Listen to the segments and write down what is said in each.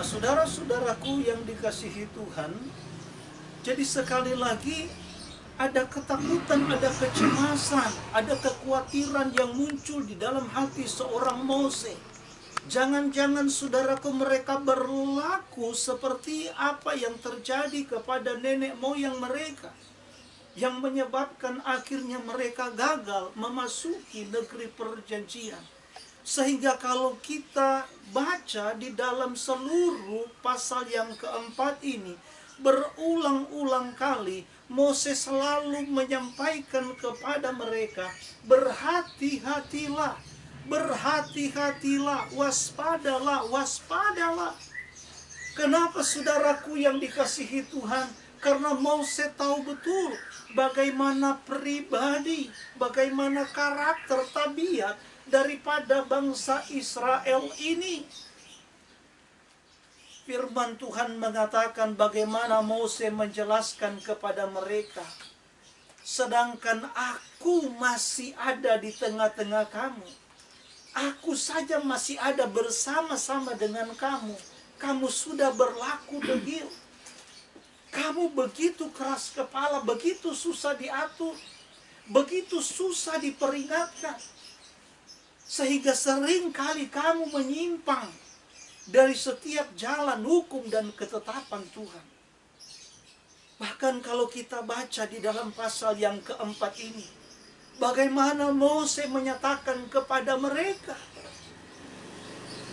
Nah, saudara-saudaraku yang dikasihi Tuhan, jadi sekali lagi ada ketakutan, ada kecemasan, ada kekhawatiran yang muncul di dalam hati seorang Mose. Jangan-jangan saudaraku mereka berlaku seperti apa yang terjadi kepada nenek moyang mereka, yang menyebabkan akhirnya mereka gagal memasuki negeri perjanjian. Sehingga kalau kita baca di dalam seluruh pasal yang keempat ini, berulang-ulang kali Moses selalu menyampaikan kepada mereka, berhati-hatilah, berhati-hatilah, waspadalah, waspadalah. Kenapa saudaraku yang dikasihi Tuhan? Karena Moses tahu betul bagaimana pribadi, bagaimana karakter tabiat daripada bangsa Israel ini. Firman Tuhan mengatakan bagaimana Mose menjelaskan kepada mereka, sedangkan aku masih ada di tengah-tengah kamu, aku saja masih ada bersama-sama dengan kamu, kamu sudah berlaku degil, kamu begitu keras kepala, begitu susah diatur, begitu susah diperingatkan, sehingga sering kali kamu menyimpang dari setiap jalan hukum dan ketetapan Tuhan. Bahkan kalau kita baca di dalam pasal yang keempat ini, bagaimana Mose menyatakan kepada mereka,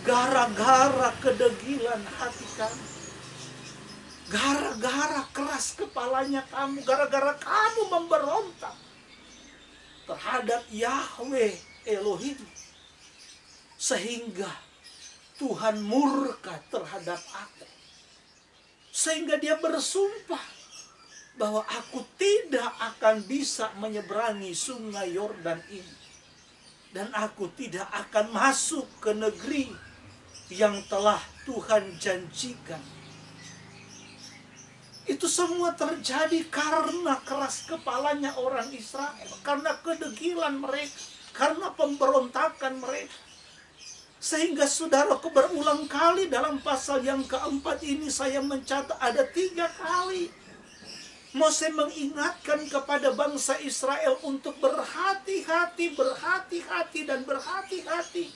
gara-gara kedegilan hati kamu, gara-gara keras kepalanya kamu, gara-gara kamu memberontak terhadap Yahweh Elohim, sehingga Tuhan murka terhadap aku. Sehingga dia bersumpah bahwa aku tidak akan bisa menyeberangi sungai Yordan ini. Dan aku tidak akan masuk ke negeri yang telah Tuhan janjikan. Itu semua terjadi karena keras kepalanya orang Israel, karena kedegilan mereka, karena pemberontakan mereka. Sehingga saudaraku, berulang kali dalam pasal yang keempat ini saya mencatat ada 3 kali Mose mengingatkan kepada bangsa Israel untuk berhati-hati, berhati-hati, dan berhati-hati.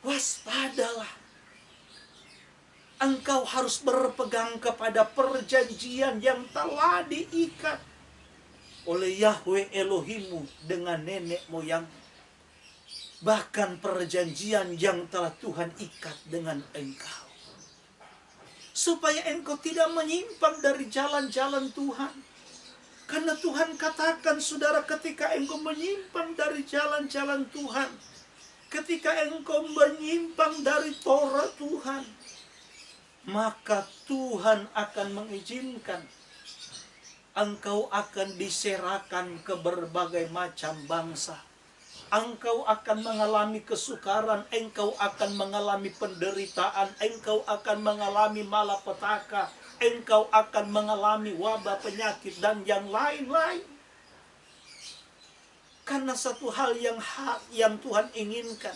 Waspadalah. Engkau harus berpegang kepada perjanjian yang telah diikat oleh Yahweh Elohimmu dengan nenek moyang. Bahkan perjanjian yang telah Tuhan ikat dengan engkau. Supaya engkau tidak menyimpang dari jalan-jalan Tuhan. Karena Tuhan katakan, saudara, ketika engkau menyimpang dari jalan-jalan Tuhan, ketika engkau menyimpang dari Torah Tuhan, maka Tuhan akan mengizinkan engkau akan diserahkan ke berbagai macam bangsa. Engkau akan mengalami kesukaran, engkau akan mengalami penderitaan, engkau akan mengalami malapetaka, engkau akan mengalami wabah, penyakit, dan yang lain-lain. Karena satu hal yang Tuhan inginkan,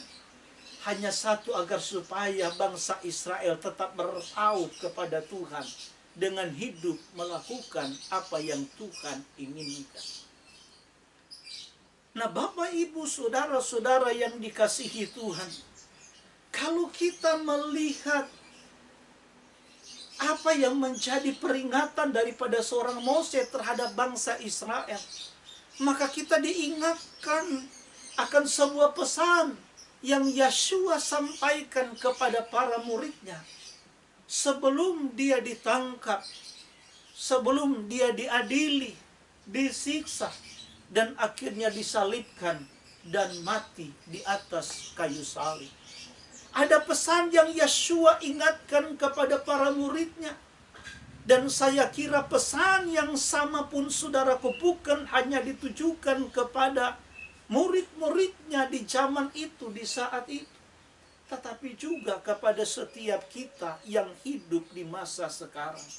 hanya satu, agar supaya bangsa Israel tetap berpaut kepada Tuhan dengan hidup melakukan apa yang Tuhan inginkan. Nah, Bapak, Ibu, saudara-saudara yang dikasihi Tuhan, kalau kita melihat apa yang menjadi peringatan daripada seorang Mose terhadap bangsa Israel, maka kita diingatkan akan sebuah pesan yang Yeshua sampaikan kepada para muridnya sebelum dia ditangkap, sebelum dia diadili, disiksa, dan akhirnya disalibkan dan mati di atas kayu salib. Ada pesan yang Yeshua ingatkan kepada para muridnya. Dan saya kira pesan yang sama pun, saudaraku, bukan hanya ditujukan kepada murid-muridnya di zaman itu, di saat itu, tetapi juga kepada setiap kita yang hidup di masa sekarang.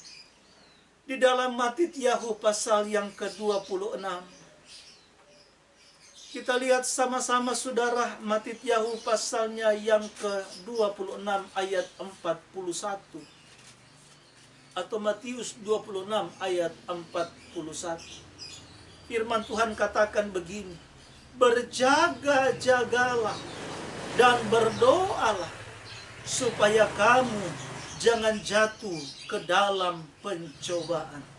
Di dalam Mattityahu pasal yang ke-26, Kita lihat sama-sama saudara Mattityahu pasalnya yang ke-26 ayat 41. Atau Matius 26 ayat 41. Firman Tuhan katakan begini, berjaga-jagalah dan berdoalah supaya kamu jangan jatuh ke dalam pencobaan.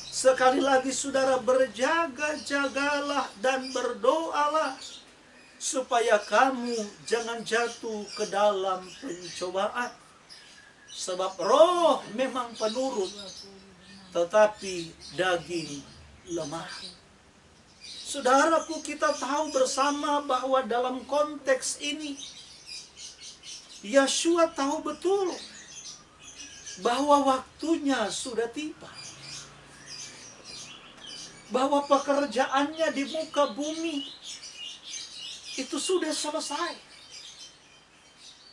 Sekali lagi saudara, berjaga-jagalah dan berdoalah supaya kamu jangan jatuh ke dalam pencobaan. Sebab roh memang penurut, tetapi daging lemah. Saudaraku, kita tahu bersama bahwa dalam konteks ini Yeshua tahu betul bahwa waktunya sudah tiba. Bahwa pekerjaannya di muka bumi itu sudah selesai.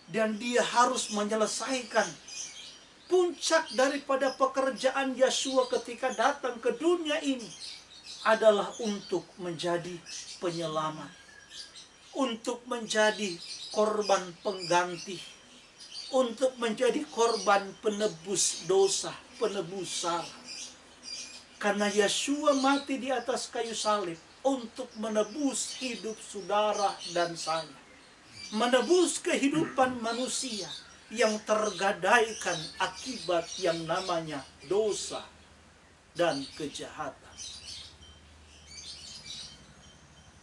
Dan dia harus menyelesaikan puncak daripada pekerjaan Yeshua ketika datang ke dunia ini adalah untuk menjadi penyelamat. Untuk menjadi korban pengganti. Untuk menjadi korban penebus dosa, penebus salah. Karena Yeshua mati di atas kayu salib untuk menebus hidup saudara dan saya. Menebus kehidupan manusia yang tergadaikan akibat yang namanya dosa dan kejahatan.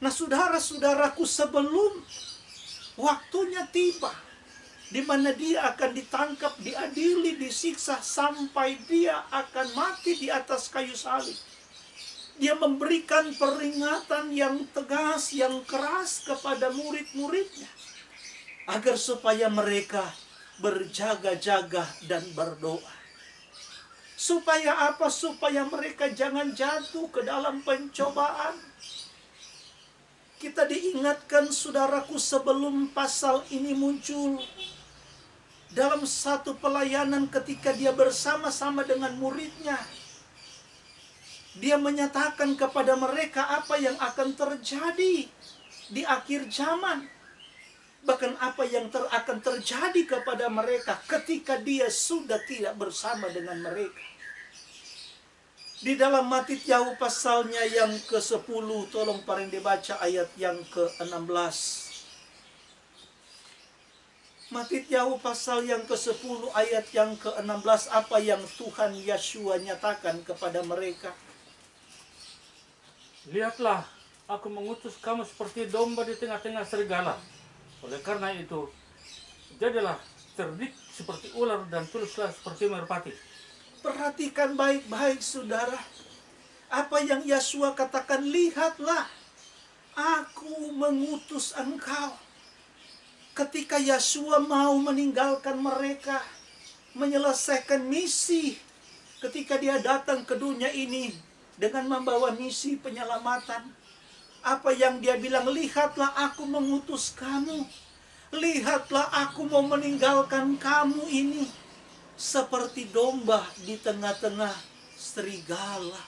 Nah saudara-saudaraku, sebelum waktunya tiba, di mana dia akan ditangkap, diadili, disiksa sampai dia akan mati di atas kayu salib. Dia memberikan peringatan yang tegas, yang keras kepada murid-muridnya agar supaya mereka berjaga-jaga dan berdoa. Supaya apa? Supaya mereka jangan jatuh ke dalam pencobaan. Kita diingatkan saudaraku, sebelum pasal ini muncul, dalam satu pelayanan ketika dia bersama-sama dengan muridnya, dia menyatakan kepada mereka apa yang akan terjadi di akhir zaman. Bahkan apa yang akan terjadi kepada mereka ketika dia sudah tidak bersama dengan mereka. Di dalam Mattityahu pasalnya yang ke-10, tolong paling dibaca ayat yang ke-16. Mattityahu pasal yang ke-10 ayat yang ke-16, apa yang Tuhan Yeshua nyatakan kepada mereka. Lihatlah, aku mengutus kamu seperti domba di tengah-tengah serigala. Oleh karena itu, jadilah cerdik seperti ular dan tuluslah seperti merpati. Perhatikan baik-baik saudara. Apa yang Yeshua katakan, lihatlah, aku mengutus engkau. Ketika Yeshua mau meninggalkan mereka, menyelesaikan misi, ketika dia datang ke dunia ini dengan membawa misi penyelamatan, apa yang dia bilang, lihatlah aku mengutus kamu, lihatlah aku mau meninggalkan kamu ini seperti domba di tengah-tengah serigala.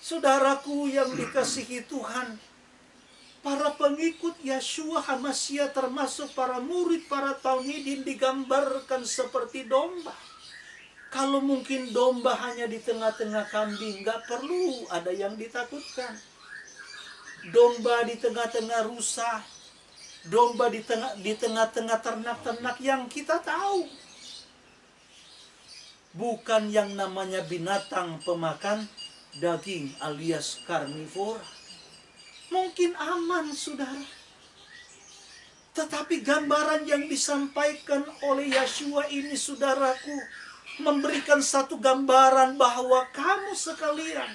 Saudaraku yang dikasihi Tuhan, para pengikut Yeshua HaMashiach termasuk para murid, para talmidin digambarkan seperti domba. Kalau mungkin domba hanya di tengah-tengah kambing, gak perlu ada yang ditakutkan. Domba di tengah-tengah rusa, domba di tengah-tengah ternak-ternak yang kita tahu. Bukan yang namanya binatang pemakan daging alias karnivora. Mungkin aman saudara. Tetapi gambaran yang disampaikan oleh Yeshua ini saudaraku, memberikan satu gambaran bahwa kamu sekalian,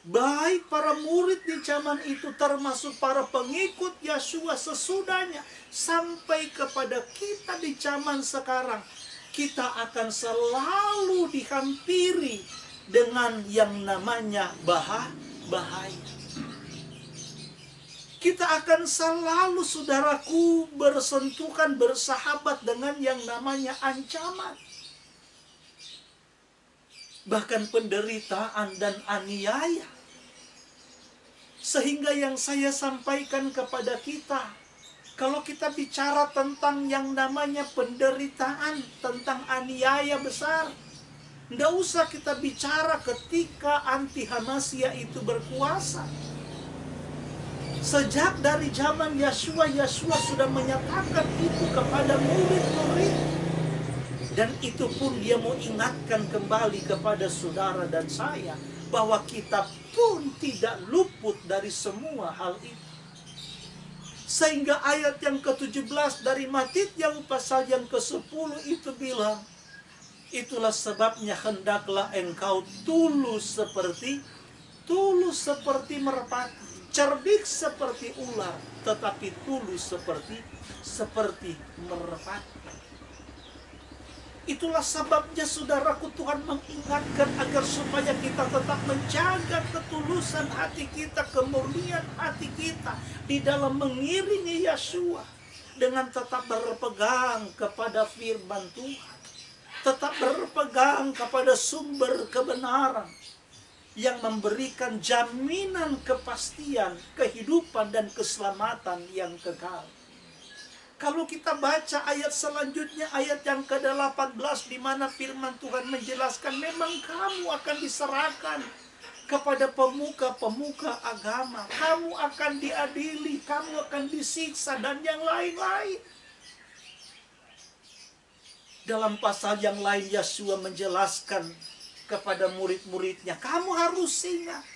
baik para murid di zaman itu termasuk para pengikut Yeshua sesudahnya, sampai kepada kita di zaman sekarang, kita akan selalu dihampiri dengan yang namanya bahaya. Kita akan selalu saudaraku bersentuhan, bersahabat dengan yang namanya ancaman. Bahkan penderitaan dan aniaya. Sehingga yang saya sampaikan kepada kita, kalau kita bicara tentang yang namanya penderitaan, tentang aniaya besar, tidak usah kita bicara ketika anti Hamasya itu berkuasa. Sejak dari zaman Yeshua sudah menyatakan itu kepada murid-murid. Dan itu pun dia mau ingatkan kembali kepada saudara dan saya, bahwa kita pun tidak luput dari semua hal itu. Sehingga ayat yang ke-17 dari Matthieu pasal yang ke-10 itu bilang, itulah sebabnya hendaklah engkau tulus seperti merpati, cerdik seperti ular, tetapi tulus seperti merpati. Itulah sebabnya saudaraku, Tuhan mengingatkan agar supaya kita tetap menjaga ketulusan hati kita, kemurnian hati kita di dalam mengiringi Yeshua, dengan tetap berpegang kepada firman Tuhan, tetap berpegang kepada sumber kebenaran yang memberikan jaminan kepastian, kehidupan dan keselamatan yang kekal. Kalau kita baca ayat selanjutnya, ayat yang ke-18, di mana firman Tuhan menjelaskan memang kamu akan diserahkan kepada pemuka-pemuka agama, kamu akan diadili, kamu akan disiksa, dan yang lain-lain. Dalam pasal yang lain, Yeshua menjelaskan kepada murid-muridnya, kamu harus ingat,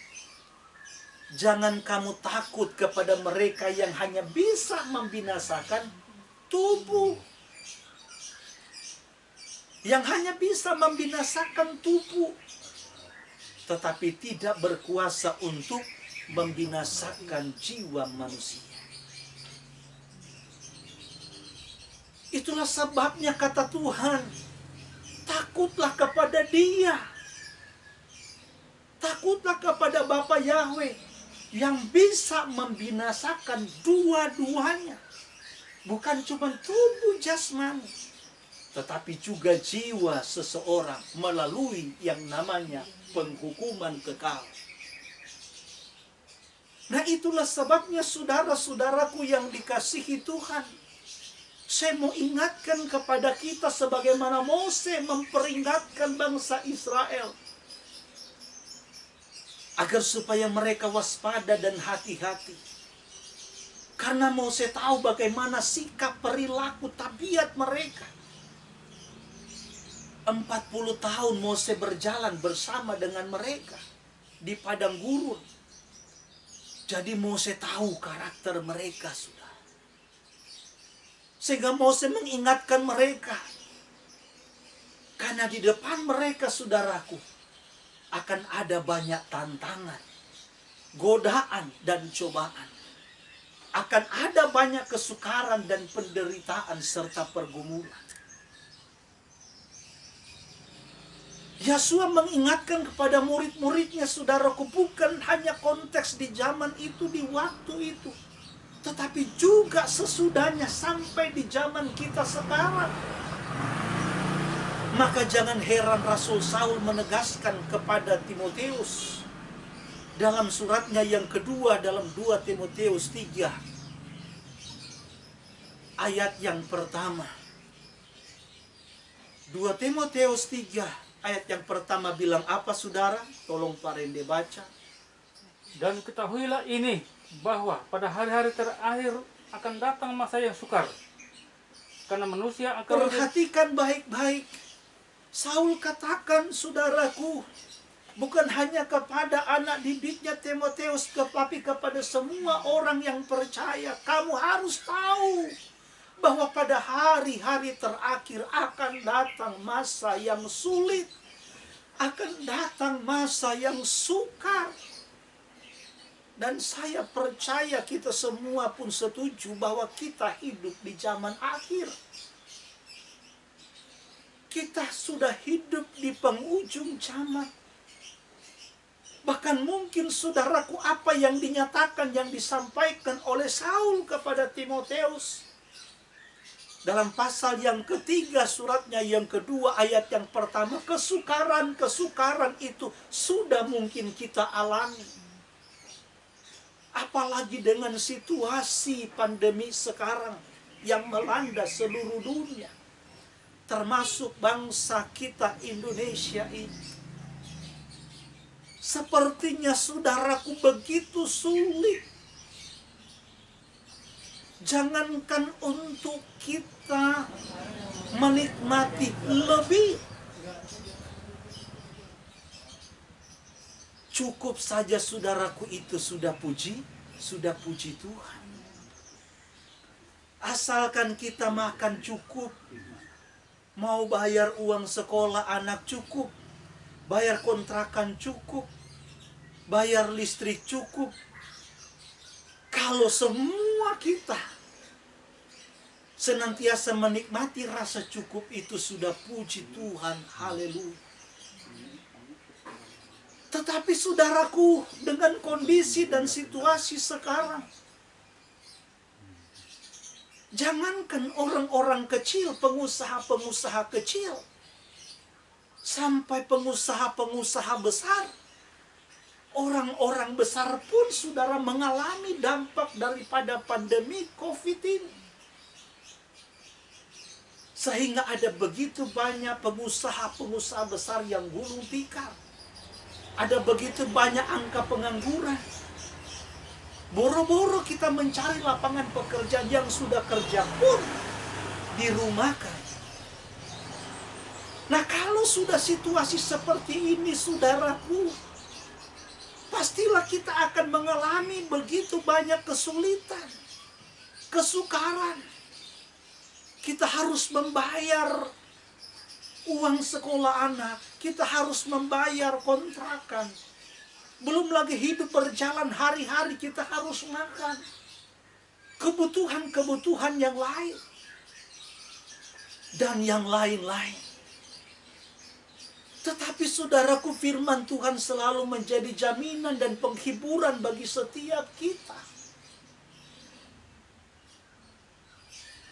jangan kamu takut kepada mereka yang hanya bisa membinasakan tubuh, yang hanya bisa membinasakan tubuh, tetapi tidak berkuasa untuk membinasakan jiwa manusia. Itulah sebabnya kata Tuhan, takutlah kepada Dia, takutlah kepada Bapa Yahweh yang bisa membinasakan dua-duanya. Bukan cuma tubuh jasmani, tetapi juga jiwa seseorang melalui yang namanya penghukuman kekal. Nah, itulah sebabnya saudara-saudaraku yang dikasihi Tuhan, saya mau ingatkan kepada kita sebagaimana Mose memperingatkan bangsa Israel, agar supaya mereka waspada dan hati-hati. Karena Mose tahu bagaimana sikap, perilaku, tabiat mereka. 40 tahun Mose berjalan bersama dengan mereka di padang gurun. Jadi Mose tahu karakter mereka, saudara. Sehingga Mose mengingatkan mereka. Karena di depan mereka, saudaraku, akan ada banyak tantangan, godaan dan cobaan. Akan ada banyak kesukaran dan penderitaan serta pergumulan. Yeshua mengingatkan kepada murid-muridnya, saudaraku, bukan hanya konteks di zaman itu, di waktu itu, tetapi juga sesudahnya sampai di zaman kita sekarang. Maka jangan heran Rasul Saul menegaskan kepada Timotius dalam suratnya yang kedua, dalam 2 Timotius 3 ayat yang pertama. 2 Timotius 3 ayat yang pertama bilang apa, saudara? Tolong Pak Rende baca. Dan ketahuilah ini, bahwa pada hari-hari terakhir akan datang masa yang sukar, karena manusia akan perhatikan baik-baik. Saul katakan, saudaraku, bukan hanya kepada anak didiknya Timotius, tetapi kepada semua orang yang percaya. Kamu harus tahu bahwa pada hari-hari terakhir akan datang masa yang sulit, akan datang masa yang sukar. Dan saya percaya kita semua pun setuju bahwa kita hidup di zaman akhir. Kita sudah hidup di penghujung zaman. Bahkan mungkin saudaraku, apa yang dinyatakan, yang disampaikan oleh Saul kepada Timotius dalam pasal yang ketiga suratnya yang kedua ayat yang pertama, kesukaran-kesukaran itu sudah mungkin kita alami. Apalagi dengan situasi pandemi sekarang yang melanda seluruh dunia, termasuk bangsa kita Indonesia ini. Sepertinya saudaraku begitu sulit. Jangankan untuk kita menikmati lebih, cukup saja saudaraku itu sudah puji Tuhan. Asalkan kita makan cukup, mau bayar uang sekolah anak cukup, bayar kontrakan cukup, bayar listrik cukup. Kalau semua kita senantiasa menikmati rasa cukup itu, sudah puji Tuhan, haleluya. Tetapi saudaraku, dengan kondisi dan situasi sekarang, jangankan orang-orang kecil, pengusaha-pengusaha kecil, sampai pengusaha-pengusaha besar, orang-orang besar pun saudara mengalami dampak daripada pandemi COVID ini. Sehingga ada begitu banyak pengusaha-pengusaha besar yang gulung tikar. Ada begitu banyak angka pengangguran. Boro-boro kita mencari lapangan pekerjaan, yang sudah kerja pun dirumahkan. Nah, kalau sudah situasi seperti ini, saudaraku, pastilah kita akan mengalami begitu banyak kesulitan, kesukaran. Kita harus membayar uang sekolah anak, kita harus membayar kontrakan. Belum lagi hidup berjalan hari-hari, kita harus makan. Kebutuhan-kebutuhan yang lain. Dan yang lain-lain. Tetapi saudaraku, firman Tuhan selalu menjadi jaminan dan penghiburan bagi setiap kita.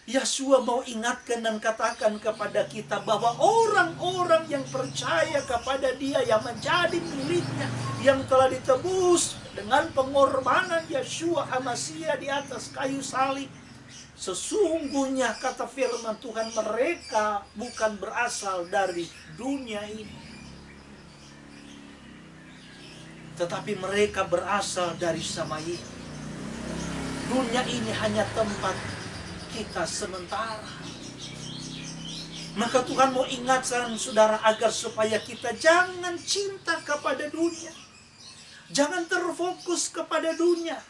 Yesua mau ingatkan dan katakan kepada kita bahwa orang-orang yang percaya kepada Dia, yang menjadi miliknya, yang telah ditebus dengan pengorbanan Yesua HaMasiah di atas kayu salib, sesungguhnya kata firman Tuhan, mereka bukan berasal dari dunia ini, tetapi mereka berasal dari Samaia. Dunia ini hanya tempat kita sementara. Maka Tuhan mau ingatkan saudara agar supaya kita jangan cinta kepada dunia, jangan terfokus kepada dunia,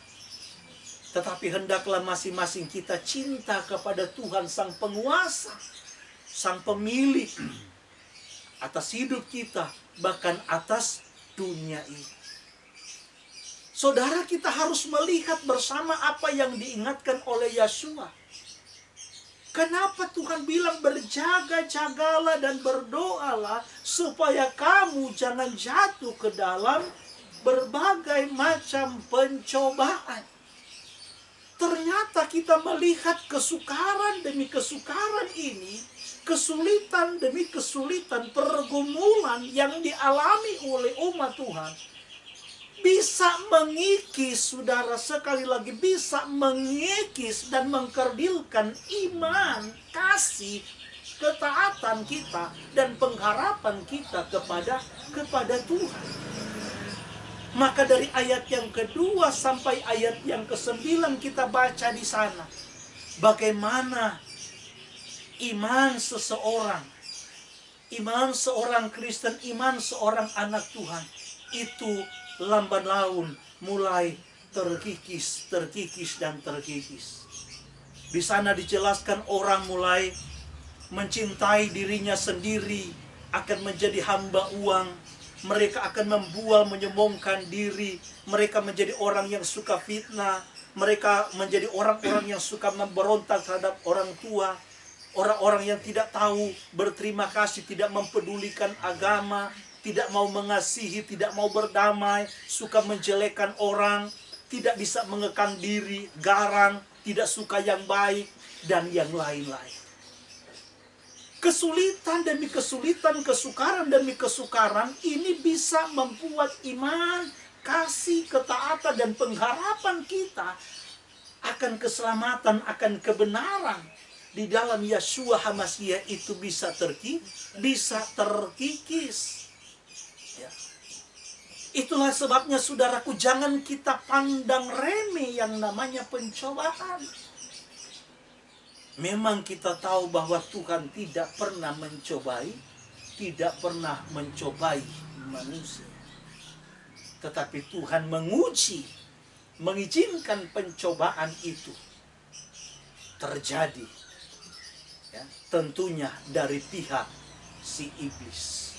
tetapi hendaklah masing-masing kita cinta kepada Tuhan, Sang Penguasa, Sang Pemilik atas hidup kita, bahkan atas dunia ini. Saudara, kita harus melihat bersama apa yang diingatkan oleh Yesua. Kenapa Tuhan bilang berjaga-jagalah dan berdoalah supaya kamu jangan jatuh ke dalam berbagai macam pencobaan. Ternyata kita melihat kesukaran demi kesukaran ini, kesulitan demi kesulitan, pergumulan yang dialami oleh umat Tuhan, bisa mengikis, saudara, sekali lagi bisa mengikis dan mengkerdilkan iman, kasih, ketaatan kita dan pengharapan kita kepada Tuhan. Maka dari ayat yang kedua sampai ayat yang ke-9 kita baca di sana bagaimana iman seseorang Kristen, iman seorang anak Tuhan itu lamban laun mulai terkikis. Di sana dijelaskan orang mulai mencintai dirinya sendiri, akan menjadi hamba uang. Mereka akan membual, menyombongkan diri. Mereka menjadi orang yang suka fitnah. Mereka menjadi orang-orang yang suka memberontak terhadap orang tua. Orang-orang yang tidak tahu berterima kasih, tidak mempedulikan agama, tidak mau mengasihi, tidak mau berdamai, suka menjelekkan orang, tidak bisa mengekang diri, garang, tidak suka yang baik, dan yang lain-lain. Kesulitan demi kesulitan, kesukaran demi kesukaran, ini bisa membuat iman, kasih, ketaatan, dan pengharapan kita akan keselamatan, akan kebenaran di dalam Yeshua HaMasyiah itu bisa terkikis. Ya. Itulah sebabnya saudaraku, jangan kita pandang remeh yang namanya pencobaan. Memang kita tahu bahwa Tuhan tidak pernah mencobai manusia. Tetapi Tuhan mengizinkan pencobaan itu terjadi. Ya, tentunya dari pihak si iblis.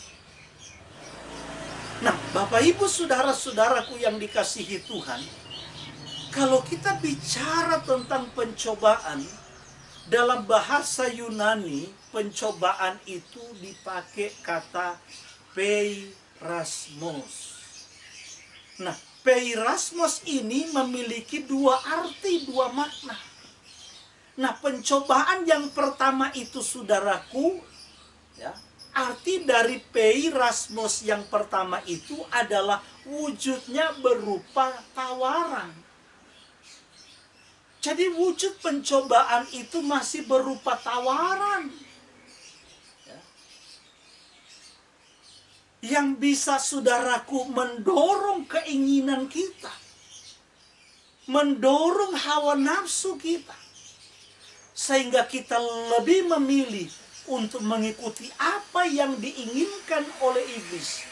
Nah, Bapak Ibu saudara-saudaraku yang dikasihi Tuhan, kalau kita bicara tentang pencobaan, dalam bahasa Yunani, pencobaan itu dipakai kata peirasmos. Nah, peirasmos ini memiliki dua arti, dua makna. Nah, pencobaan yang pertama itu saudaraku, ya, arti dari peirasmos yang pertama itu adalah wujudnya berupa tawaran. Jadi wujud pencobaan itu masih berupa tawaran. Ya. Yang bisa saudaraku mendorong keinginan kita. Mendorong hawa nafsu kita. Sehingga kita lebih memilih untuk mengikuti apa yang diinginkan oleh iblis.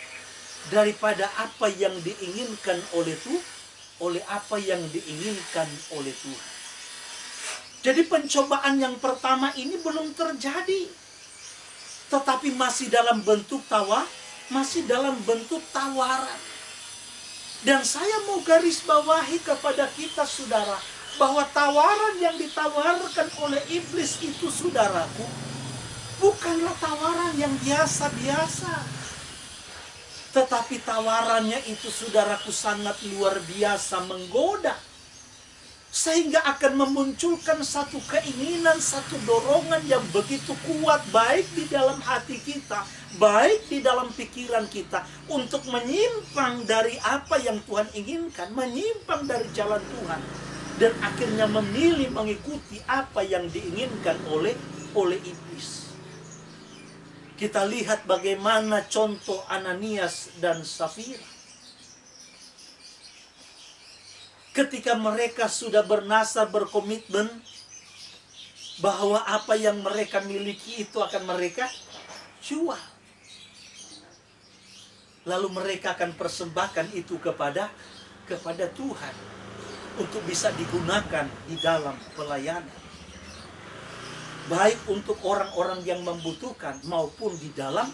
Daripada apa yang diinginkan oleh apa yang diinginkan oleh Tuhan. Jadi pencobaan yang pertama ini belum terjadi. Tetapi masih dalam bentuk tawaran. Dan saya mau garis bawahi kepada kita saudara, bahwa tawaran yang ditawarkan oleh iblis itu saudaraku, bukanlah tawaran yang biasa-biasa. Tetapi tawarannya itu saudaraku sangat luar biasa menggoda. Sehingga akan memunculkan satu keinginan, satu dorongan yang begitu kuat, baik di dalam hati kita, baik di dalam pikiran kita, untuk menyimpang dari apa yang Tuhan inginkan, menyimpang dari jalan Tuhan, dan akhirnya memilih mengikuti apa yang diinginkan oleh iblis. Kita lihat bagaimana contoh Ananias dan Safira. Ketika mereka sudah bernasar, berkomitmen bahwa apa yang mereka miliki itu akan mereka jual. Lalu mereka akan persembahkan itu kepada Tuhan untuk bisa digunakan di dalam pelayanan. Baik untuk orang-orang yang membutuhkan maupun di dalam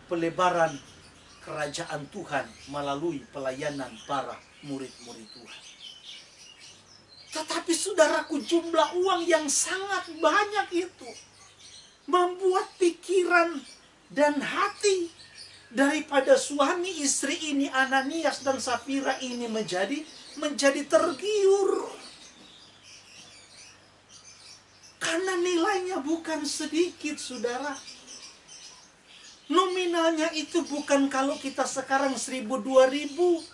pelebaran kerajaan Tuhan melalui pelayanan para murid-murid Tuhan. Tetapi saudaraku, jumlah uang yang sangat banyak itu membuat pikiran dan hati daripada suami istri ini, Ananias dan Safira ini menjadi tergiur. Karena nilainya bukan sedikit, saudara. Nominalnya itu bukan kalau kita sekarang 1.000-2.000.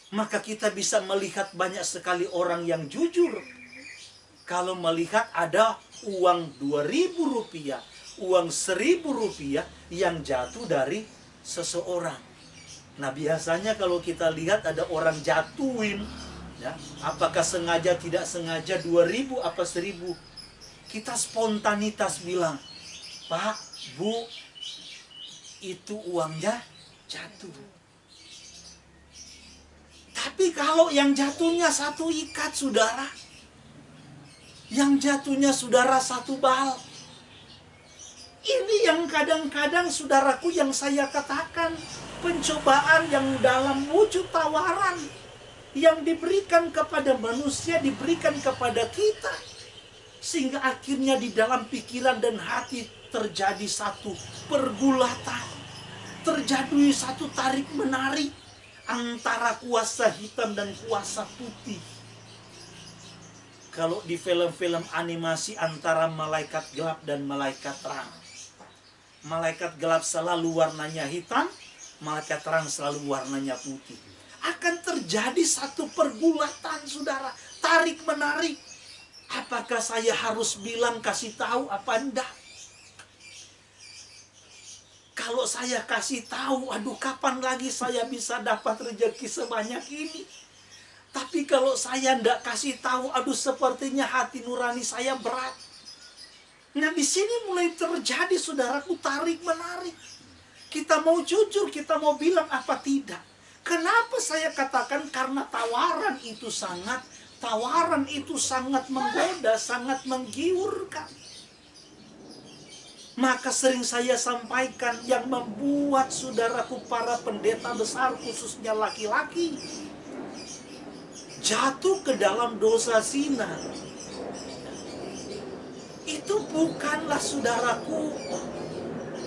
Maka kita bisa melihat banyak sekali orang yang jujur. Kalau melihat ada uang 2.000 rupiah, uang 1.000 rupiah yang jatuh dari seseorang. Nah, biasanya kalau kita lihat ada orang jatuhin, ya, apakah sengaja tidak sengaja 2.000 apa 1.000, kita spontanitas bilang, Pak, Bu, itu uangnya jatuh. Tapi kalau yang jatuhnya satu ikat, saudara, yang jatuhnya saudara satu bal, ini yang kadang-kadang saudaraku yang saya katakan, pencobaan yang dalam wujud tawaran yang diberikan kepada manusia, diberikan kepada kita, sehingga akhirnya di dalam pikiran dan hati terjadi satu pergulatan, terjadi satu tarik menarik antara kuasa hitam dan kuasa putih. Kalau di film-film animasi antara malaikat gelap dan malaikat terang. Malaikat gelap selalu warnanya hitam, malaikat terang selalu warnanya putih. Akan terjadi satu pergulatan, saudara, tarik menarik. Apakah saya harus bilang, kasih tahu apa enggak? Kalau saya kasih tahu, aduh kapan lagi saya bisa dapat rezeki sebanyak ini? Tapi kalau saya enggak kasih tahu, aduh sepertinya hati nurani saya berat. Nah, di sini mulai terjadi, saudaraku, tarik menarik. Kita mau jujur, kita mau bilang apa tidak. Kenapa saya katakan? Karena tawaran itu sangat menggoda, sangat menggiurkan. Maka sering saya sampaikan, yang membuat saudaraku para pendeta besar, khususnya laki-laki, jatuh ke dalam dosa zina, itu bukanlah, saudaraku,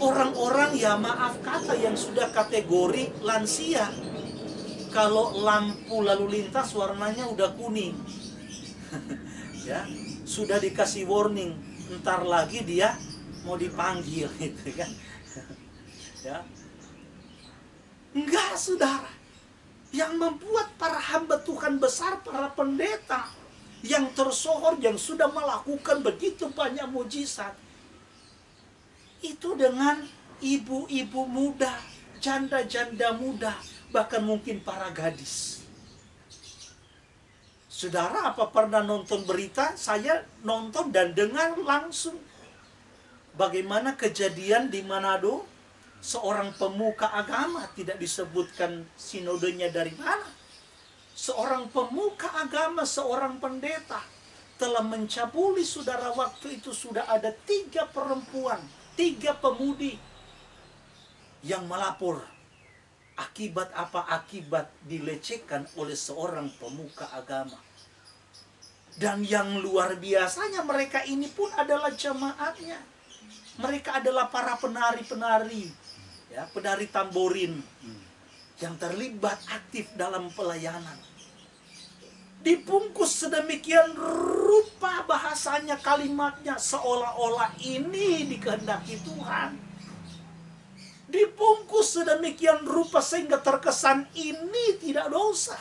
orang-orang, ya maaf kata, yang sudah kategori lansia. Kalau lampu lalu lintas warnanya udah kuning, ya, sudah dikasih warning, ntar lagi dia mau dipanggil, gitu kan. Ya. Enggak, saudara. Yang membuat para hamba Tuhan besar, para pendeta yang tersohor, yang sudah melakukan begitu banyak mujizat, itu dengan ibu-ibu muda, janda-janda muda, bahkan mungkin para gadis. Saudara, apa pernah nonton berita? Saya nonton dan dengar langsung bagaimana kejadian di Manado, seorang pemuka agama, tidak disebutkan sinodenya dari mana, seorang pemuka agama, seorang pendeta, telah mencabuli, saudara. Waktu itu sudah ada 3 perempuan, 3 pemudi yang melapor. Akibat apa? Akibat dilecehkan oleh seorang pemuka agama. Dan yang luar biasanya, mereka ini pun adalah jemaatnya. Mereka adalah para penari-penari, ya, penari tamborin yang terlibat aktif dalam pelayanan. Dibungkus sedemikian rupa bahasanya, kalimatnya, seolah-olah ini dikehendaki Tuhan. Dibungkus sedemikian rupa sehingga terkesan ini tidak dosa.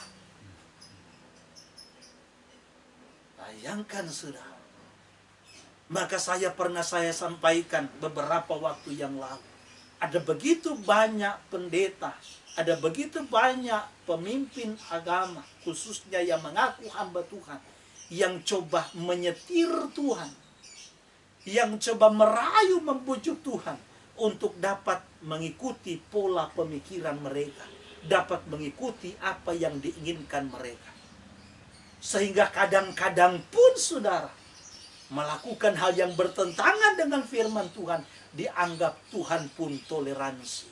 Bayangkan, saudara. Maka saya sampaikan beberapa waktu yang lalu, ada begitu banyak pendeta, ada begitu banyak pemimpin agama, khususnya yang mengaku hamba Tuhan, yang coba menyetir Tuhan, yang coba merayu, membujuk Tuhan untuk dapat mengikuti pola pemikiran mereka, dapat mengikuti apa yang diinginkan mereka. Sehingga kadang-kadang pun, saudara, melakukan hal yang bertentangan dengan firman Tuhan, dianggap Tuhan pun toleransi.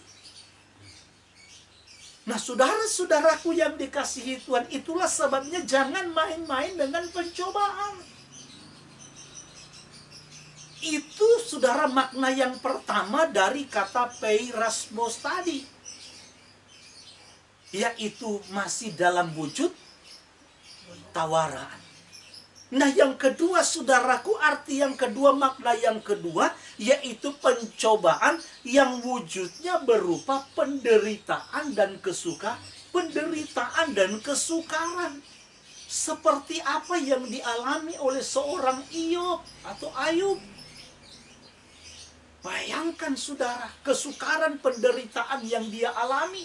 Nah, saudara-saudaraku yang dikasihi Tuhan, itulah sebabnya jangan main-main dengan pencobaan. Itu, saudara, makna yang pertama dari kata peirasmos tadi, yaitu masih dalam wujud tawaran. Nah, yang kedua, saudaraku, arti yang kedua, makna yang kedua, yaitu pencobaan yang wujudnya berupa penderitaan dan kesukaran. Seperti apa yang dialami oleh seorang Ayub. Bayangkan, saudara, kesukaran, penderitaan yang dia alami.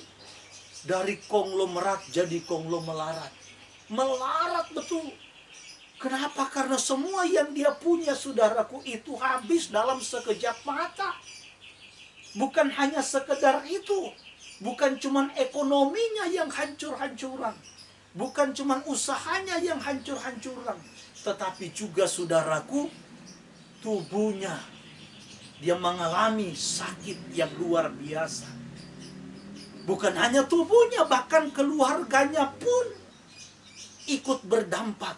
Dari konglomerat jadi konglomeraat. Melarat betul. Kenapa? Karena semua yang dia punya, saudaraku, itu habis dalam sekejap mata. Bukan hanya sekedar itu. Bukan cuma ekonominya yang hancur-hancuran. Bukan cuma usahanya yang hancur-hancuran. Tetapi juga, saudaraku, tubuhnya. Dia mengalami sakit yang luar biasa. Bukan hanya tubuhnya, bahkan keluarganya pun ikut berdampak.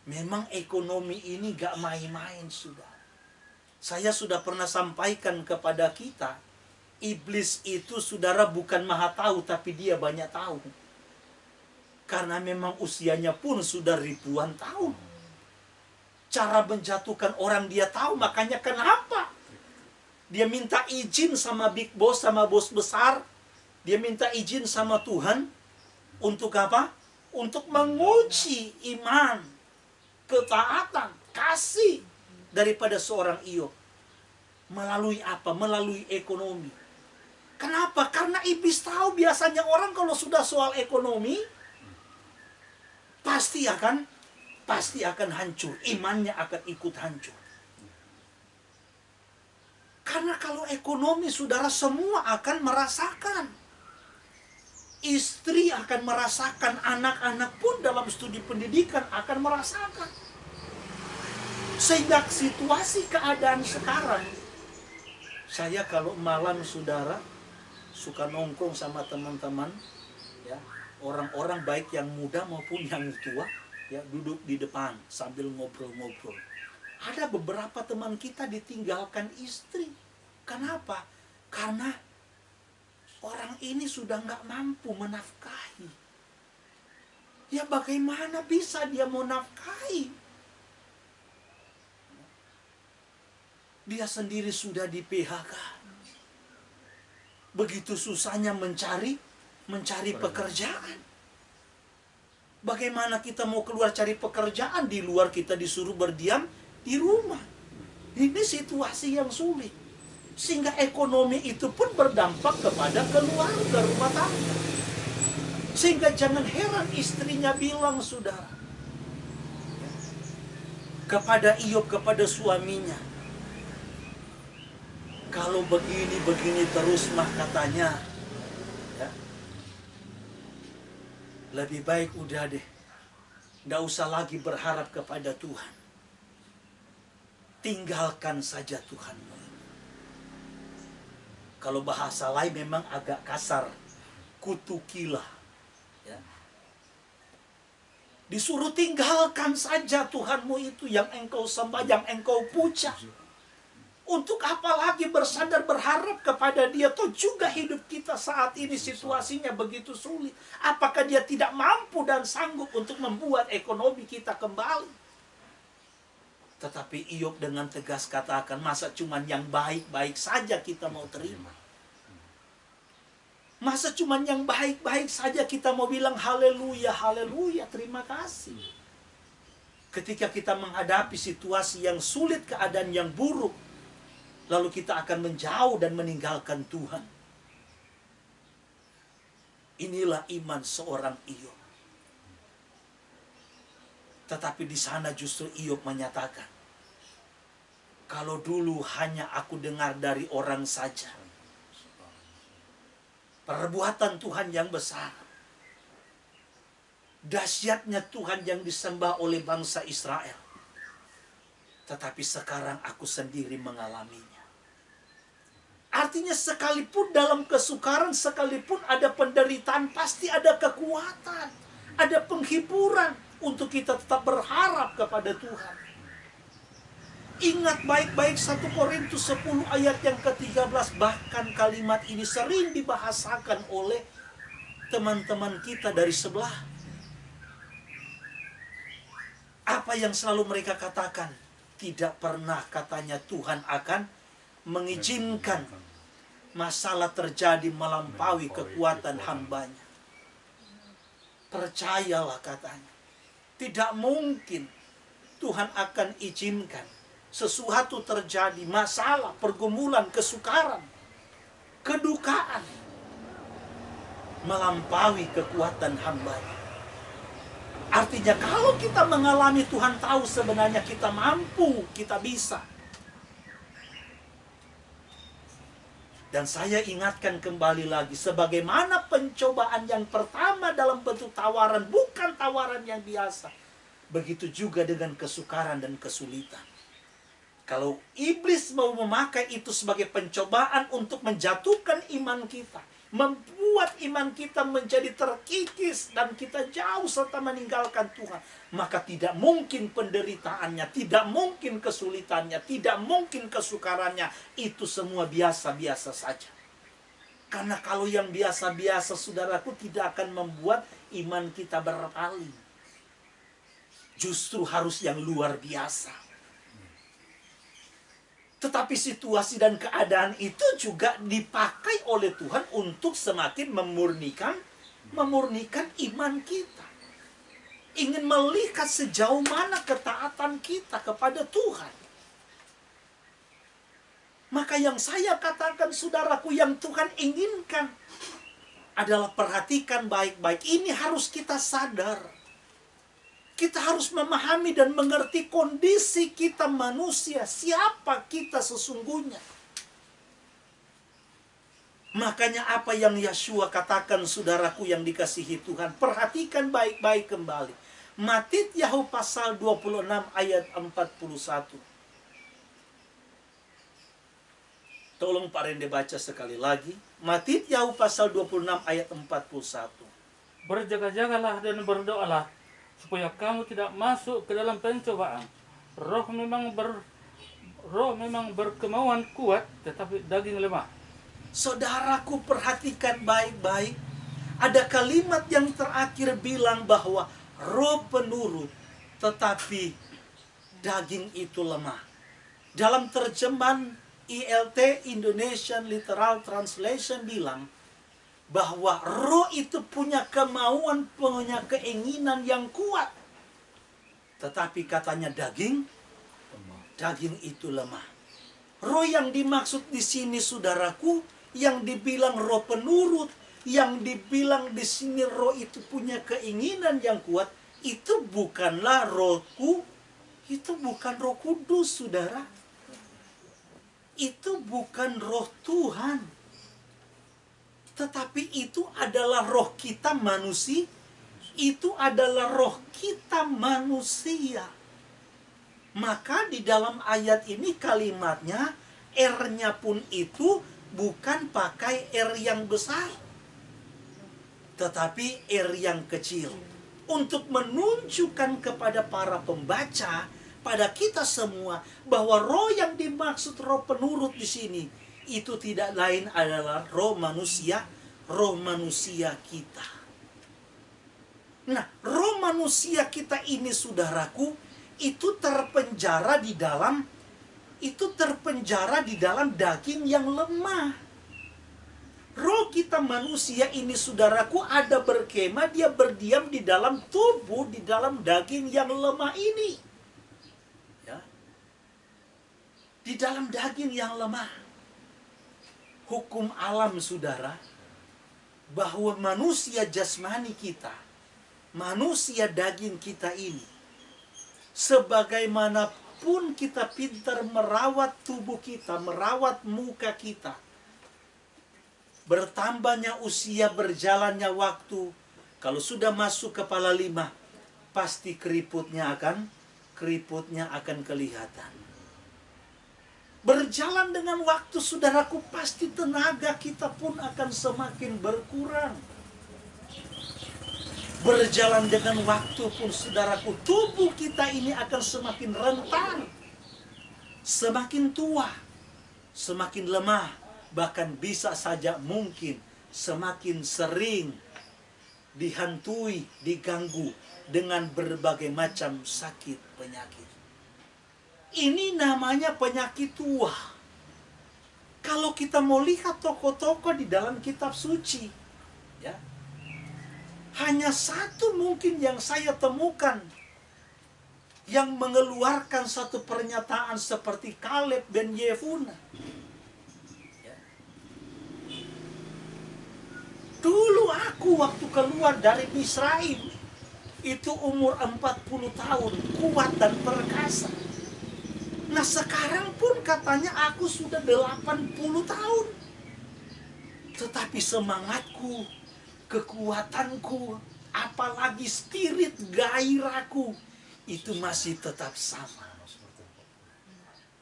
Memang ekonomi ini gak main-main, sudah. Saya sudah pernah sampaikan kepada kita, iblis itu, saudara, bukan maha tahu, tapi dia banyak tahu. Karena memang usianya pun sudah ribuan tahun. Cara menjatuhkan orang dia tahu, makanya kenapa Dia minta izin sama big boss, sama bos besar. Dia minta izin sama Tuhan. Untuk apa? Untuk menguji iman, ketaatan, kasih daripada seorang Iyob. Melalui apa? Melalui ekonomi. Kenapa? Karena iblis tahu biasanya orang kalau sudah soal ekonomi pasti akan hancur. Imannya akan ikut hancur. Karena kalau ekonomi, saudara, semua akan merasakan. Istri akan merasakan, anak-anak pun dalam studi pendidikan akan merasakan. Sehingga situasi keadaan sekarang, saya kalau malam, saudara, suka nongkrong sama teman-teman, ya, orang-orang baik yang muda maupun yang tua, ya, duduk di depan sambil ngobrol-ngobrol. Ada beberapa teman kita ditinggalkan istri. Kenapa? Karena orang ini sudah nggak mampu menafkahi. Ya bagaimana bisa dia mau nafkahi? Dia sendiri sudah di PHK. Begitu susahnya mencari pekerjaan. Bagaimana kita mau keluar cari pekerjaan, di luar kita disuruh berdiam di rumah. Ini situasi yang sulit. Sehingga ekonomi itu pun berdampak kepada keluarga, rumah tangga. Sehingga jangan heran istrinya bilang, saudara, kepada Iyob, kepada suaminya, kalau begini terus mah, katanya, ya, lebih baik udah deh, nggak usah lagi berharap kepada Tuhan. Tinggalkan saja Tuhanmu. Kalau bahasa lain memang agak kasar, kutukilah. Ya. Disuruh tinggalkan saja Tuhanmu itu yang engkau sembah, yang engkau puja. Untuk apa lagi bersandar berharap kepada Dia? Toh juga hidup kita saat ini situasinya begitu sulit. Apakah Dia tidak mampu dan sanggup untuk membuat ekonomi kita kembali? Tetapi Iyob dengan tegas katakan, masa cuman yang baik-baik saja kita mau terima? Masa cuman yang baik-baik saja kita mau bilang haleluya, haleluya, terima kasih? Ketika kita menghadapi situasi yang sulit, keadaan yang buruk, lalu kita akan menjauh dan meninggalkan Tuhan. Inilah iman seorang Iyob. Tetapi di sana justru Iyob menyatakan, kalau dulu hanya aku dengar dari orang saja, perbuatan Tuhan yang besar, dahsyatnya Tuhan yang disembah oleh bangsa Israel, tetapi sekarang aku sendiri mengalaminya. Artinya sekalipun dalam kesukaran, sekalipun ada penderitaan, pasti ada kekuatan, ada penghiburan untuk kita tetap berharap kepada Tuhan. Ingat baik-baik 1 Korintus 10 ayat yang ke-13. Bahkan kalimat ini sering dibahasakan oleh teman-teman kita dari sebelah. Apa yang selalu mereka katakan? Tidak pernah katanya Tuhan akan mengizinkan masalah terjadi melampaui kekuatan hambanya. Percayalah katanya. Tidak mungkin Tuhan akan izinkan sesuatu terjadi, masalah, pergumulan, kesukaran, kedukaan, melampaui kekuatan hambanya. Artinya kalau kita mengalami, Tuhan tahu sebenarnya kita mampu, kita bisa. Dan saya ingatkan kembali lagi, sebagaimana pencobaan yang pertama dalam bentuk tawaran, bukan tawaran yang biasa. Begitu juga dengan kesukaran dan kesulitan. Kalau iblis mau memakai itu sebagai pencobaan untuk menjatuhkan iman kita, membuat iman kita menjadi terkikis dan kita jauh serta meninggalkan Tuhan, maka tidak mungkin penderitaannya, tidak mungkin kesulitannya, tidak mungkin kesukarannya, itu semua biasa-biasa saja. Karena kalau yang biasa-biasa, saudaraku, tidak akan membuat iman kita berpaling. Justru harus yang luar biasa. Tetapi situasi dan keadaan itu juga dipakai oleh Tuhan untuk semakin memurnikan iman kita. Ingin melihat sejauh mana ketaatan kita kepada Tuhan. Maka yang saya katakan, saudaraku, yang Tuhan inginkan adalah perhatikan baik-baik. Ini harus kita sadar. Kita harus memahami dan mengerti kondisi kita manusia. Siapa kita sesungguhnya. Makanya apa yang Yeshua katakan, saudaraku yang dikasihi Tuhan. Perhatikan baik-baik kembali. Mattityahu pasal 26 ayat 41. Tolong Pak Rende baca sekali lagi. Mattityahu pasal 26 ayat 41. Berjaga-jagalah dan berdoalah supaya kamu tidak masuk ke dalam pencobaan. Roh memang berkemauan kuat, tetapi daging lemah. Saudaraku, perhatikan baik-baik. Ada kalimat yang terakhir bilang bahwa roh penurut, tetapi daging itu lemah. Dalam terjemahan ILT, Indonesian Literal Translation, bilang bahwa roh itu punya kemauan, punya keinginan yang kuat. Tetapi katanya daging itu lemah. Roh yang dimaksud di sini, saudaraku, yang dibilang roh penurut, yang dibilang di sini roh itu punya keinginan yang kuat, itu bukanlah itu bukan Roh Kudus, saudara. Itu bukan roh Tuhan. Tetapi itu adalah roh kita manusia. Itu adalah roh kita manusia. Maka di dalam ayat ini kalimatnya, R-nya pun itu bukan pakai R yang besar, tetapi R yang kecil. Untuk menunjukkan kepada para pembaca, pada kita semua, bahwa roh yang dimaksud roh penurut di sini, itu tidak lain adalah roh manusia kita. Nah, roh manusia kita ini, saudaraku, itu terpenjara di dalam daging yang lemah. Roh kita manusia ini, saudaraku, ada berkemah, dia berdiam di dalam tubuh, di dalam daging yang lemah ini. Ya. Di dalam daging yang lemah. Hukum alam, saudara, bahwa manusia jasmani kita, manusia daging kita ini, sebagaimanapun kita pintar merawat tubuh kita, merawat muka kita, bertambahnya usia, berjalannya waktu, kalau sudah masuk kepala 5, pasti keriputnya akan kelihatan. Berjalan dengan waktu, saudaraku, pasti tenaga kita pun akan semakin berkurang. Berjalan dengan waktu pun, saudaraku, tubuh kita ini akan semakin rentan, semakin tua, semakin lemah, bahkan bisa saja mungkin semakin sering dihantui, diganggu dengan berbagai macam sakit penyakit. Ini namanya penyakit tua. Kalau kita mau lihat tokoh-tokoh di dalam kitab suci, ya, hanya satu mungkin yang saya temukan yang mengeluarkan satu pernyataan seperti Kaleb bin Yefuneh. Ya. Dulu aku waktu keluar dari Misraim, itu umur 40 tahun, kuat dan perkasa. Nah, sekarang pun katanya aku sudah 80 tahun. Tetapi semangatku, kekuatanku, apalagi spirit gairahku, itu masih tetap sama.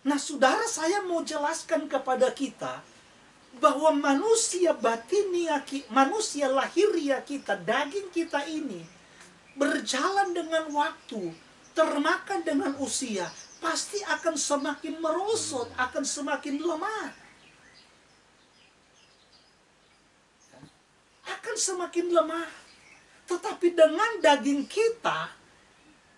Nah, saudara, saya mau jelaskan kepada kita bahwa manusia batinia, manusia lahiriah kita, daging kita ini, berjalan dengan waktu, termakan dengan usia, pasti akan semakin merosot, akan semakin lemah. Akan semakin lemah. Tetapi dengan daging kita,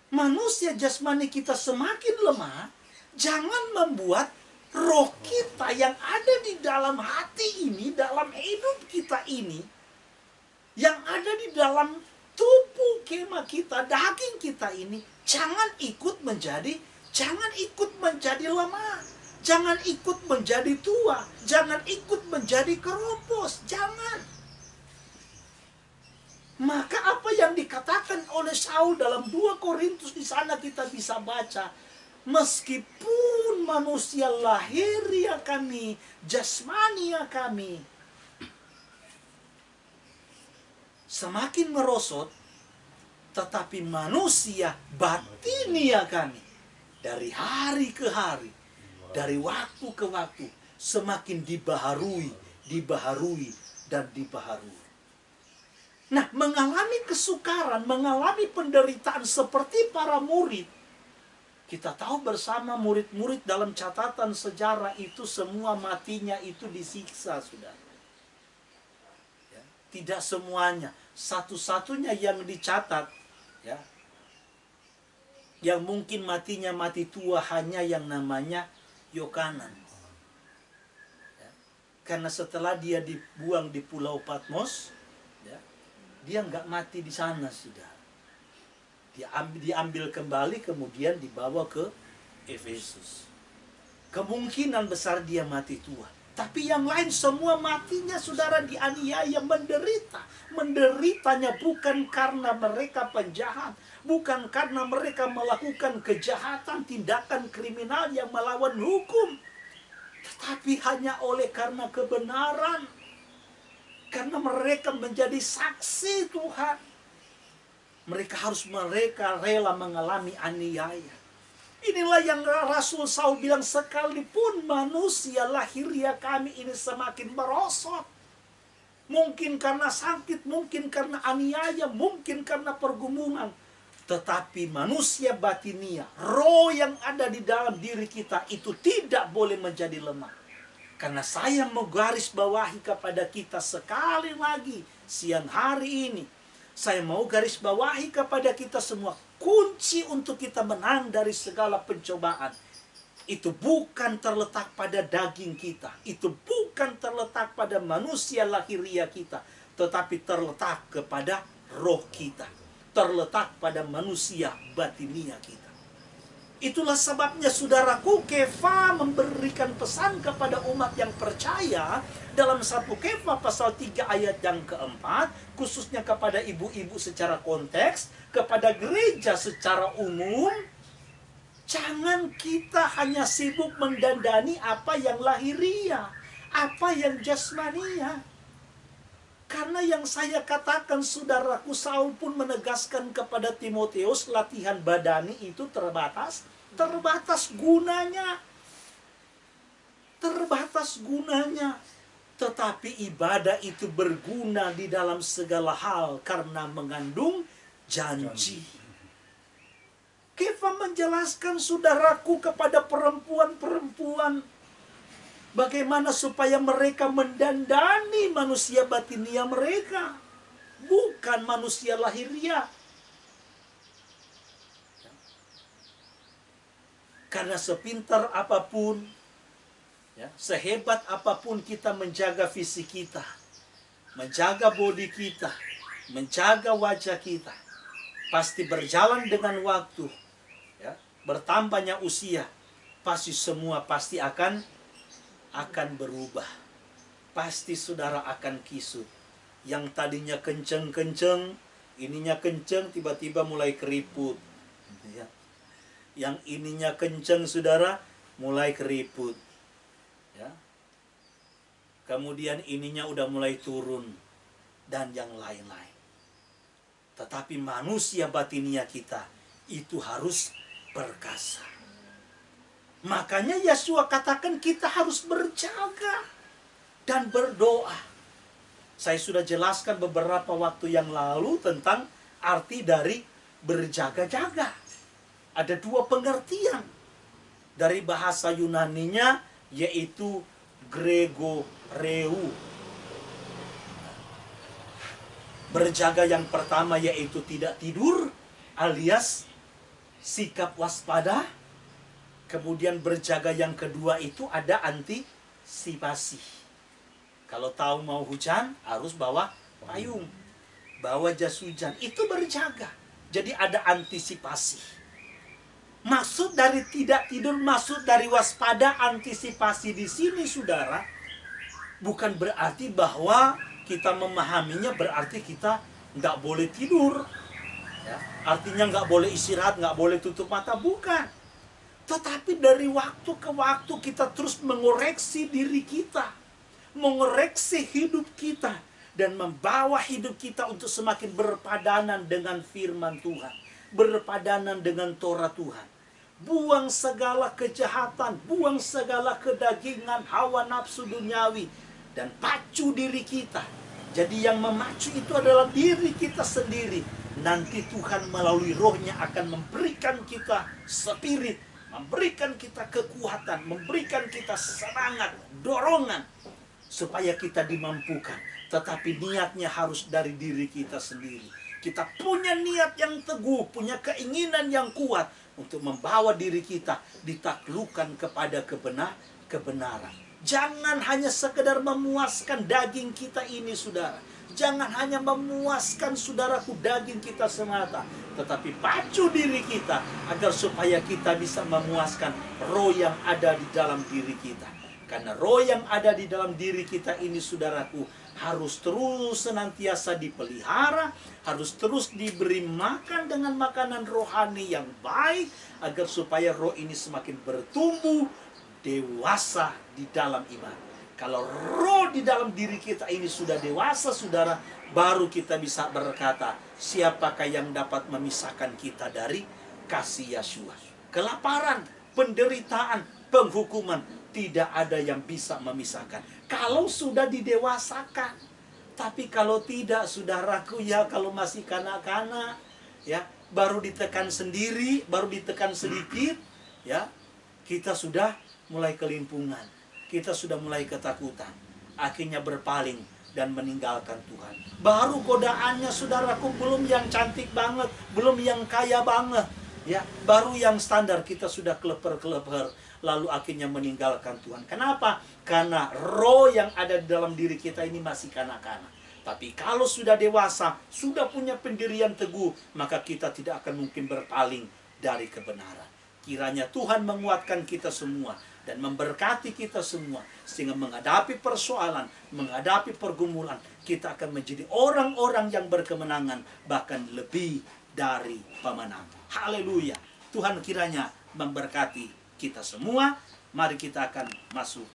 manusia jasmani kita semakin lemah, jangan membuat Roh kita yang ada di dalam hati ini, dalam hidup kita ini, yang ada di dalam tubuh kemah kita, daging kita ini, jangan ikut menjadi lemah. Jangan ikut menjadi tua. Jangan ikut menjadi keropos. Jangan. Maka apa yang dikatakan oleh Saul dalam 2 Korintus di sana kita bisa baca. Meskipun manusia lahiriah kami, jasmania kami semakin merosot, tetapi manusia batinia kami dari hari ke hari, dari waktu ke waktu semakin dibaharui, dan dibaharui. Nah, mengalami kesukaran, mengalami penderitaan seperti para murid. Kita tahu bersama murid-murid dalam catatan sejarah itu semua matinya itu disiksa, sudah. Ya, tidak semuanya. Satu-satunya yang dicatat, ya, yang mungkin matinya mati tua hanya yang namanya Yohanan. Ya, karena setelah dia dibuang di Pulau Patmos, ya, dia nggak mati di sana, sudah. Diambil kembali kemudian dibawa ke Efesus. Kemungkinan besar dia mati tua. Tapi yang lain semua matinya, saudara, dianiaya, menderita. Menderitanya bukan karena mereka penjahat, bukan karena mereka melakukan kejahatan, tindakan kriminal yang melawan hukum, tetapi hanya oleh karena kebenaran. Karena mereka menjadi saksi Tuhan. Mereka rela mengalami aniaya. Inilah yang Rasul Saul bilang, sekalipun manusia lahiriah kami ini semakin merosot. Mungkin karena sakit, mungkin karena aniaya, mungkin karena pergumulan. Tetapi manusia batinia, roh yang ada di dalam diri kita itu tidak boleh menjadi lemah. Karena saya menggarisbawahi kepada kita sekali lagi siang hari ini. Saya mau garis bawahi kepada kita semua, kunci untuk kita menang dari segala pencobaan itu bukan terletak pada daging kita, itu bukan terletak pada manusia lahiriah kita, tetapi terletak kepada roh kita, terletak pada manusia batinia kita. Itulah sebabnya, saudaraku, Kefa memberikan pesan kepada umat yang percaya dalam 1 Kefa pasal 3 ayat yang keempat, khususnya kepada ibu-ibu secara konteks, kepada gereja secara umum. Jangan kita hanya sibuk mendandani apa yang lahiriah, apa yang jasmania. Karena yang saya katakan, saudaraku, Saul pun menegaskan kepada Timotius, latihan badani itu terbatas gunanya. Terbatas gunanya. Tetapi ibadah itu berguna di dalam segala hal karena mengandung janji. Kefa menjelaskan, saudaraku, kepada perempuan-perempuan bagaimana supaya mereka mendandani manusia batinia mereka, bukan manusia lahiriah. Karena sepintar apapun, ya, sehebat apapun kita menjaga fisik kita, menjaga bodi kita, menjaga wajah kita, pasti berjalan dengan waktu, ya, bertambahnya usia, pasti semua akan berubah. Pasti saudara akan kisut. Yang tadinya kenceng-kenceng, ininya kenceng, tiba-tiba mulai keriput. Ya. Yang ininya kenceng, saudara, mulai keriput. Ya. Kemudian ininya udah mulai turun. Dan yang lain-lain. Tetapi manusia batinia kita itu harus perkasa. Makanya Yesua katakan kita harus berjaga dan berdoa. Saya sudah jelaskan beberapa waktu yang lalu tentang arti dari berjaga-jaga. Ada 2 pengertian dari bahasa Yunaninya, yaitu gregoreu. Berjaga yang pertama yaitu tidak tidur, alias sikap waspada. Kemudian berjaga yang kedua itu ada antisipasi. Kalau tahu mau hujan, harus bawa payung, bawa jas hujan. Itu berjaga. Jadi ada antisipasi. Maksud dari tidak tidur, maksud dari waspada, antisipasi di sini, saudara, bukan berarti bahwa kita memahaminya berarti kita nggak boleh tidur. Ya, artinya nggak boleh istirahat, nggak boleh tutup mata, bukan. Tetapi dari waktu ke waktu kita terus mengoreksi diri kita, mengoreksi hidup kita, dan membawa hidup kita untuk semakin berpadanan dengan firman Tuhan, berpadanan dengan Torah Tuhan. Buang segala kejahatan, buang segala kedagingan, hawa nafsu duniawi, dan pacu diri kita. Jadi yang memacu itu adalah diri kita sendiri. Nanti Tuhan melalui rohnya akan memberikan kita spirit, memberikan kita kekuatan, memberikan kita semangat, dorongan, supaya kita dimampukan. Tetapi niatnya harus dari diri kita sendiri. Kita punya niat yang teguh, punya keinginan yang kuat untuk membawa diri kita ditaklukkan kepada kebenaran. Jangan hanya sekedar memuaskan daging kita ini, saudara. Jangan hanya memuaskan, saudaraku, daging kita semata. Tetapi pacu diri kita agar supaya kita bisa memuaskan roh yang ada di dalam diri kita. Karena roh yang ada di dalam diri kita ini, saudaraku, harus terus senantiasa dipelihara, harus terus diberi makan dengan makanan rohani yang baik, agar supaya roh ini semakin bertumbuh dewasa di dalam iman. Kalau roh di dalam diri kita ini sudah dewasa, saudara, baru kita bisa berkata, siapakah yang dapat memisahkan kita dari kasih Yesus? Kelaparan, penderitaan, penghukuman, tidak ada yang bisa memisahkan. Kalau sudah didewasakan. Tapi kalau tidak, saudaraku, ya kalau masih kanak-kanak, ya baru ditekan sendiri, baru ditekan sedikit, ya kita sudah mulai kelimpungan, kita sudah mulai ketakutan, akhirnya berpaling dan meninggalkan Tuhan. Baru godaannya, saudaraku, belum yang cantik banget, belum yang kaya banget, ya baru yang standar, kita sudah kleper-kleper, lalu akhirnya meninggalkan Tuhan. Kenapa? Karena roh yang ada di dalam diri kita ini masih kanak-kanak. Tapi kalau sudah dewasa, sudah punya pendirian teguh, maka kita tidak akan mungkin berpaling dari kebenaran. Kiranya Tuhan menguatkan kita semua dan memberkati kita semua, sehingga menghadapi persoalan, menghadapi pergumulan, kita akan menjadi orang-orang yang berkemenangan, bahkan lebih dari pemenang. Haleluya. Tuhan kiranya memberkati kita semua. Mari kita akan masuk